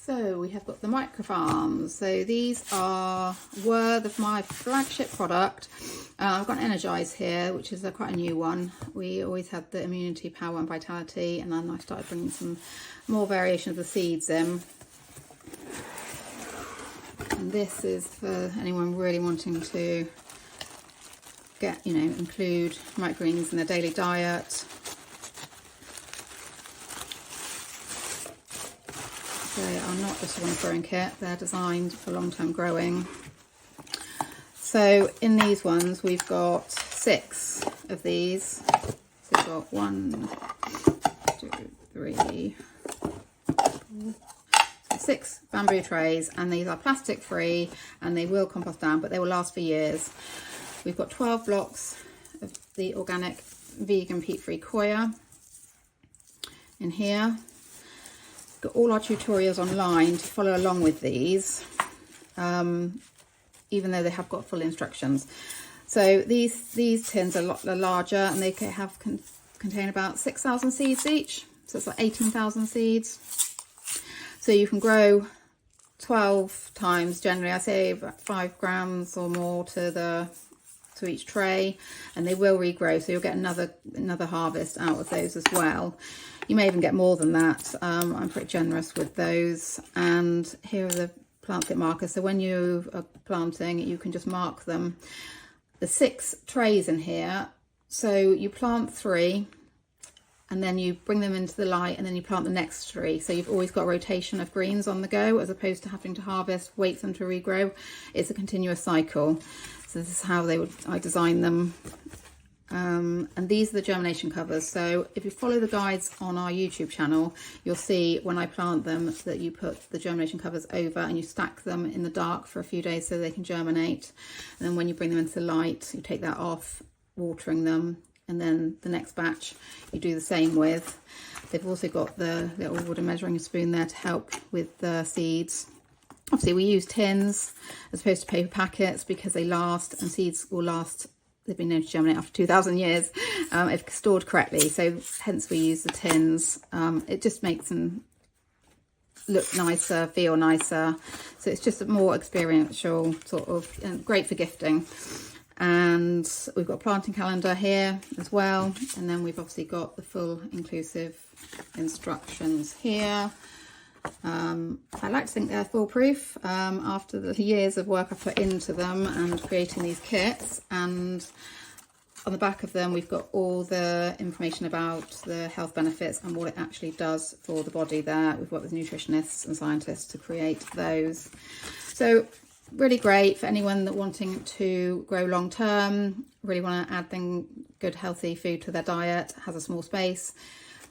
So we have got the Microfarms. So these were my flagship product. I've got Energize here, which is quite a new one. We always had the immunity, power and vitality, and then I started bringing some more variation of the seeds in. And this is for anyone really wanting to get, include microgreens in their daily diet. They are not just one growing kit, they're designed for long-term growing. So in these ones we've got 6 of these. So we've got 1, 2, 3, 4, 6 bamboo trays, and these are plastic free and they will compost down, but they will last for years. We've got 12 blocks of the organic vegan peat-free coir in here. Got all our tutorials online to follow along with these, even though they have got full instructions. So these tins are a lot larger, and they contain about 6,000 seeds each, so it's like 18,000 seeds. So you can grow 12 times generally. I say about 5 grams or more to each tray, and they will regrow, so you'll get another harvest out of those as well. You may even get more than that. I'm pretty generous with those. And here are the plant kit markers. So when you are planting, you can just mark them. The 6 trays in here. So you plant 3, and then you bring them into the light, and then you plant the next 3. So you've always got a rotation of greens on the go, as opposed to having to harvest, wait for them to regrow. It's a continuous cycle. So this is how I design them. And these are the germination covers. So if you follow the guides on our YouTube channel, you'll see when I plant them that you put the germination covers over and you stack them in the dark for a few days so they can germinate. And then when you bring them into the light, you take that off, watering them, and then the next batch you do the same with. They've also got the little wooden measuring spoon there to help with the seeds. Obviously we use tins as opposed to paper packets because they last, and seeds will last. They've been known to germinate after 2,000 years if stored correctly. So hence we use the tins. It just makes them look nicer, feel nicer. So it's just a more experiential sort of, and great for gifting. And we've got a planting calendar here as well. And then we've obviously got the full inclusive instructions here. I like to think they're foolproof after the years of work I put into them and creating these kits. And on the back of them we've got all the information about the health benefits and what it actually does for the body there. We've worked with nutritionists and scientists to create those. So really great for anyone that wanting to grow long term, really want to add good healthy food to their diet, has a small space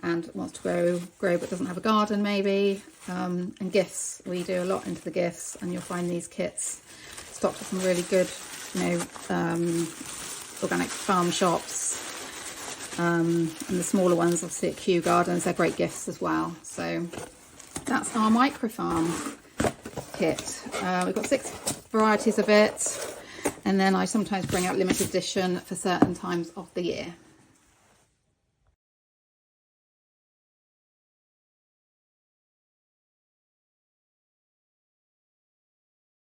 and wants to grow but doesn't have a garden maybe. And gifts, we do a lot into the gifts, and you'll find these kits stocked at some really good organic farm shops, and the smaller ones obviously at Kew Gardens. They're great gifts as well. So that's our Microfarm kit. We've got 6 varieties of it, and then I sometimes bring out limited edition for certain times of the year.